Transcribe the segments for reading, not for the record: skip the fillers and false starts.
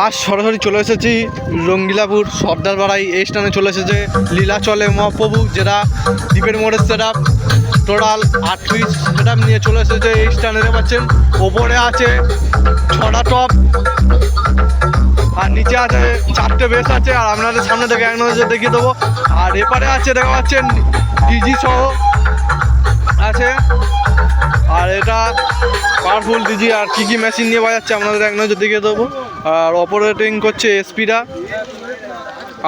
আজ সরাসরি চলে এসেছি রঙ্গিলাপুর সর্দারপাড়ায়। এই স্থানে চলে এসেছে লীলাচলে মহাপ্রভু, যেটা দ্বীপের মোড়ের set up total 8 piece set up নিয়ে চলে এসেছে এই স্থানে। দেখতে পাচ্ছেন ওপরে আছে 6টা টপ আর নিচে আছে 4টে বেস আছে। আর আপনাদের সামনে থেকে এক নজর দেখিয়ে দেবো। আর এপারে আছে দেখা পাচ্ছেন ডিজি সহ আছে। আর এটা পাওয়ারফুল ডিজি আর কী কী মেশিন নিয়ে বাজাচ্ছে আপনাদের এক নজর দেখিয়ে দেবো। আর অপারেটিং করছে এসপিরা।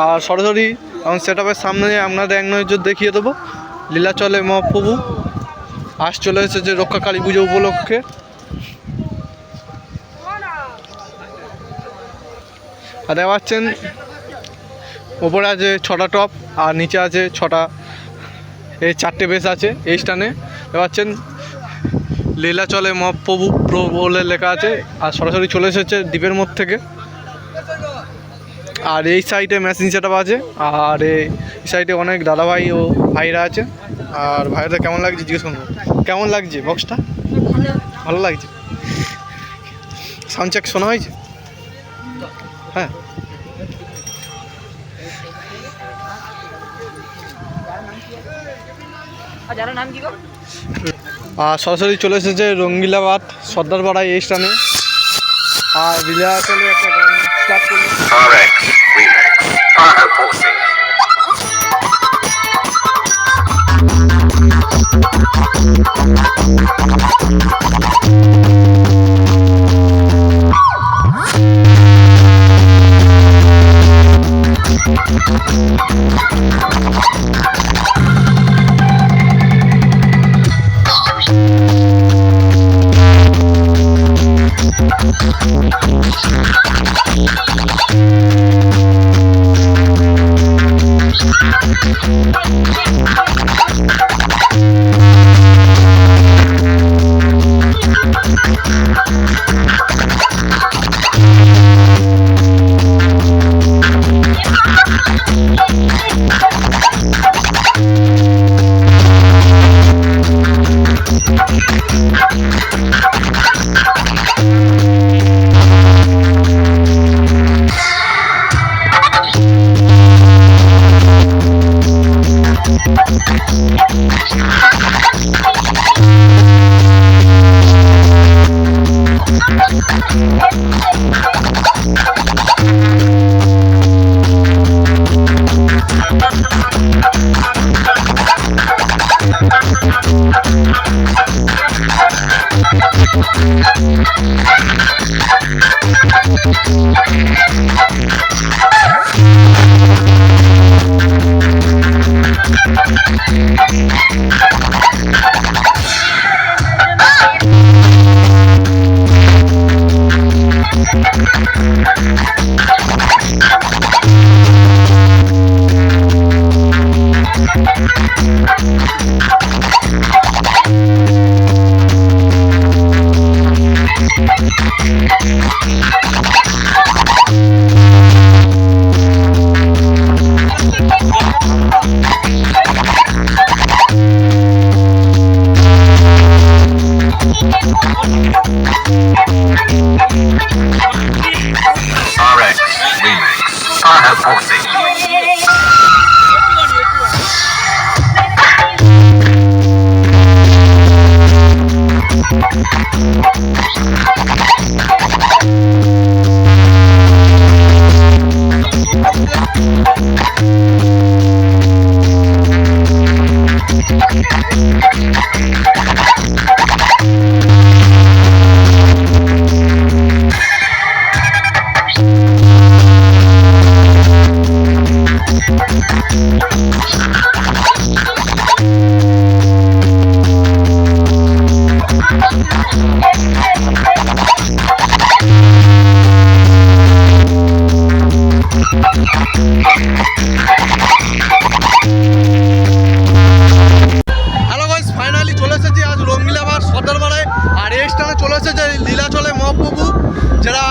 আর সরাসরি এখন সেট আপের সামনে আপনাদের এক নজর দেখিয়ে দেবো। লীলাচলে মহাপ্রভু আজ চলে এসেছে রক্ষা কালী পুজো উপলক্ষে। আর দেখা পাচ্ছেন ওপরে আছে 6টা টপ আর নিচে আছে 6টা, এই 4টে বেস আছে এই স্থানে। দেখা পাচ্ছেন লীলাচলে মহাপ্রভু বলে লেখা আছে। আর সরাসরি চলে এসেছে দ্বীপের মোড় থেকে। আর এই সাইডে মেশিন সেট আপ আছে। আর এই সাইডে অনেক দাদাভাই ও ভাইরা আছে। আর ভাইরা কেমন লাগছে জিজ্ঞেস করবো, কেমন লাগছে বক্সটা? ভালো লাগছে। সাউন্ড চেক শোনা হয়েছে? হ্যাঁ। আর সরাসরি চলে এসেছে রঙ্গিলাবাদ সর্দারপাড়ায় এই স্থানে। আর লীলাচলে একটা গান স্টার্ট করলো। হ্যালো গাইস, ফাইনালি চলে এসেছি আজ রঙ্গিলাবাদ সর্দারপাড়ায়। আর এই স্থানে চলে এসেছে লীলাচলে মহাপ্রভু, যেটা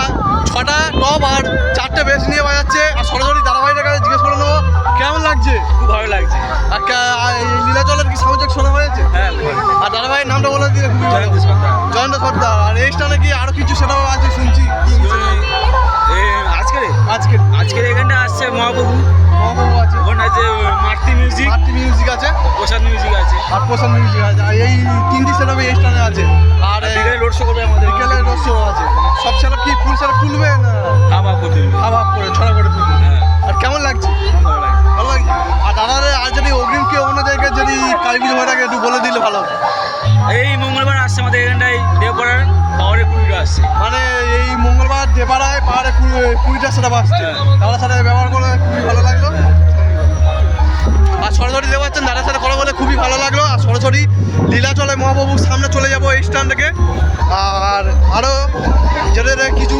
6টা টপ আর 4টে বেস নিয়ে বাজাচ্ছে। আর সরাসরি দাদাভাইদের কাছে জিজ্ঞেস করে নেবো কেমন লাগছে। খুব ভালো লাগছে। আর লীলাচলের কি সাউন্ড চেক শোনা হয়েছে? হ্যাঁ। আর দাদাভাইয়ের নামটা বলে দিলে খুবই ভালো। জয়ন্ত সর্দার। জয়ন্ত সর্দার। আর এই স্থানে কি আরো কিছু সেটাও আছে শুনছি? 8% মিউজিক আছে, আর এই 3টি সেটআপে এই স্টানে আছে। আর বিকেলে রোড শো করবে আমাদের, বিকেলে রোড শো আছে। সব সেটআপ কি ফুল সেটআপ তুলবে না হাফ করে ছড়া করে তুলবে? হ্যাঁ, আর কেমন লাগছে? ভালো লাগে। ভালো লাগছে। আর দাদারে আর যদি অগ্রিম কেউ অন্য জায়গায় যদি কালী পুজো হয়ে থাকে একটু বলে দিলে ভালো হতো। এই মঙ্গলবার আসছে আমাদের এখানটায় দেবপাড়ার পাওয়ারে 20টা আসছে। মানে এই মঙ্গলবার দেপাড়ায় পাহাড়ে 20টা সেটআপ আসছে। দাদার সাথে ব্যবহার করে খুবই ভালো লাগলো। আর সরাসরি দেখতে পাচ্ছেন দাদার সাথে কথা বলে খুবই ভালো লাগলো। আর সরাসরি লীলাচলে মহাপ্রভুর সামনে চলে যাবো এই স্ট্যান্ড থেকে। আর আরও যেটা কিছু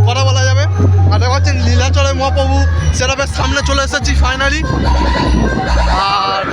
কথা বলা যাবে। আর দেখতে পাচ্ছেন লীলাচলে মহাপ্রভু সেটআপের সামনে চলে এসেছি ফাইনালি। আর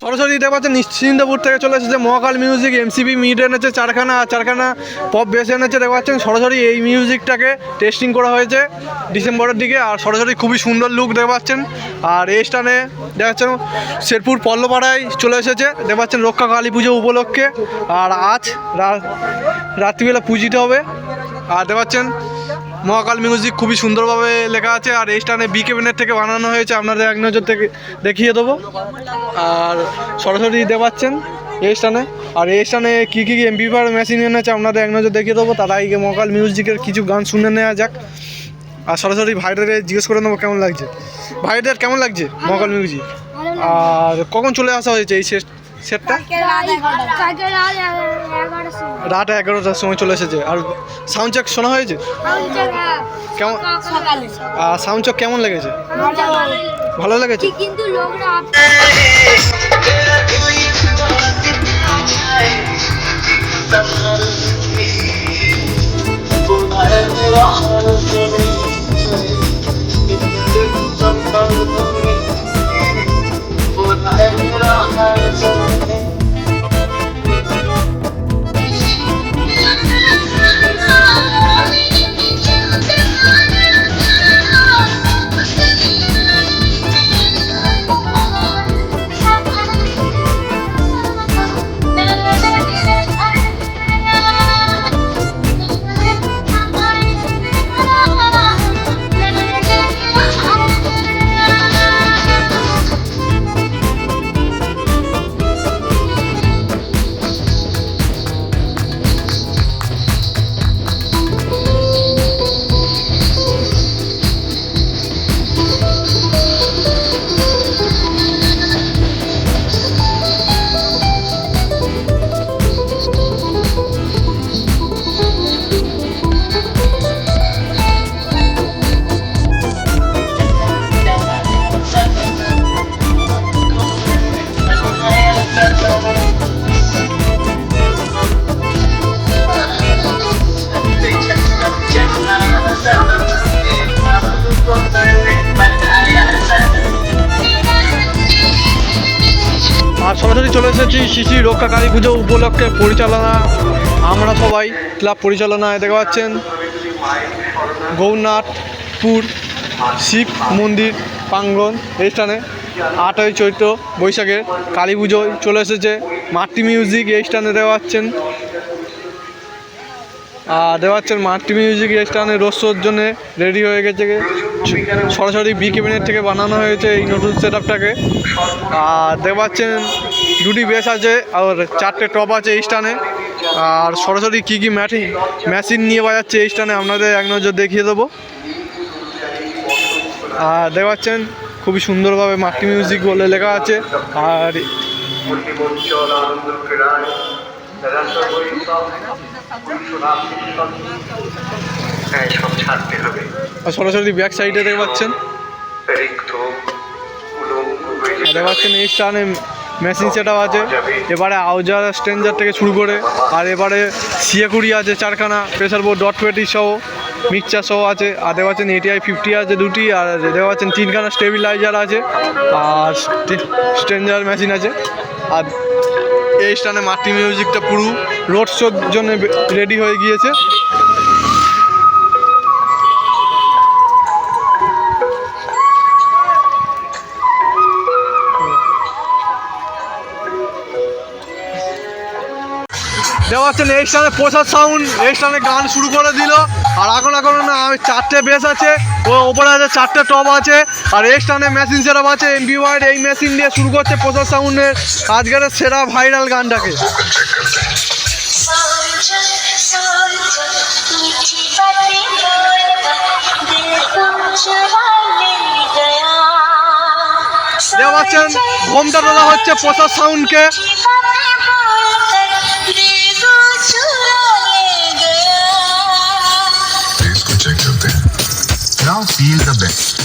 সরাসরি দেখতে পাচ্ছেন নিশ্চিন্তপুর থেকে চলে এসেছে মহাকাল মিউজিক। এমসিবি মিড এনেছে চারখানা, আর চারখানা পপ বেস এনেছে। দেখতে পাচ্ছেন সরাসরি এই মিউজিকটাকে টেস্টিং করা হয়েছে ডিসেম্বরের দিকে। আর সরাসরি খুবই সুন্দর লুক দেখতে পাচ্ছেন। আর এই স্থানে দেখা যাচ্ছেন শেরপুর পল্লপাড়ায় চলে এসেছে, দেখতে পাচ্ছেন রক্ষা কালী পুজো উপলক্ষে। আর আজ রাত্রিবেলা পুজিতে হবে। আর দেখতে পাচ্ছেন মহাকাল মিউজিক খুবই সুন্দরভাবে লেখা আছে। আর এই স্থানে বি ক্যাবিনেট থেকে বানানো হয়েছে, আপনাদের এক নজর থেকে দেখিয়ে দেবো। আর সরাসরি দেখতে পাচ্ছেন এই স্থানে। আর এই স্থানে কী কী এমপিআর মেশিন এনেছে আপনাদের এক নজর দেখিয়ে দেবো। তার আগে মহাকাল মিউজিকের কিছু গান শুনে নেওয়া যাক। আর সরাসরি ভাইদের জিজ্ঞেস করে নেবো কেমন লাগছে। ভাইদের কেমন লাগছে মহাকাল মিউজিক? আর কখন চলে আসা হয়েছে এই সেটটা? রাত 11টার সময় চলে এসেছে। আর সাউন্ড চেক শোনা হয়েছে কেমন? সাউন্ড চেক কেমন লেগেছে? ভালো লেগেছে। কিন্তু লোকরা চলে এসেছি শ্রী রক্ষা কালী পুজো উপলক্ষে পরিচালনা আমরা সবাই ক্লাব পরিচালনায় দেখতে পাচ্ছেন গৌরনাথপুর শিব মন্দির প্রাঙ্গণ এই স্থানে 8ই চৈত্র বৈশাখের কালী পুজোয় চলে এসেছে মাতৃ মিউজিক এই স্থানে দেওয়াচ্ছেন মাতৃ মিউজিক এই স্থানে রোড শোর জন্য রেডি হয়ে গেছে সরাসরি বি ক্যাবিনেট থেকে বানানো হয়েছে এই নতুন সেট আপটাকে। আর দেখতে পাচ্ছেন দুটি বেস আছে আর 4টে টপ আছে এই স্থানে। আর সরাসরি কী কী মেশিন নিয়ে বাজাচ্ছে এই স্থানে আপনাদের এক নজর দেখিয়ে দেবো। আর দেখতে পাচ্ছেন খুবই সুন্দরভাবে মাতৃ মিউজিক বলে লেখা আছে। আর সরাসরি ব্যাক সাইডে দেখতে পাচ্ছেন এই স্থানে মেশিন সেটআপ আছে। এবারে আউজার স্ট্রেঞ্জার থেকে শুরু করে আর এবারে সিয়াকুড়ি আছে 4খানা, প্রেসার বোর্ড ডট পেটি সহ মিক্সচার সহ আছে। আর দেখতে পাচ্ছেন ATI 50 আছে 2টি। আর দেখতে পাচ্ছেন 3খানা স্টেবিলাইজার আছে আর স্ট্রেঞ্জার মেশিন আছে। আর এই স্থানে মাতৃ মিউজিকটা পুরো রোড শোর জন্য রেডি হয়ে গিয়েছে। দেখতে পাচ্ছেন এই স্থানে প্রসাদ সাউন্ড এই স্থানে গান শুরু করে দিল। আর এখন না 4টে বেস আছে, ওপরে আছে 4টে টপ আছে। আর এই স্থানে মেশিন সেটআপ আছে MP ওয়াইড। এই মেশিন দিয়ে শুরু করছে প্রসাদ সাউন্ডের আজকের সেরা ভাইরাল গানটাকে। দেখতে পাচ্ছেন ঘোমটা তোলা হচ্ছে প্রসাদ সাউন্ডকে। Now feel the best.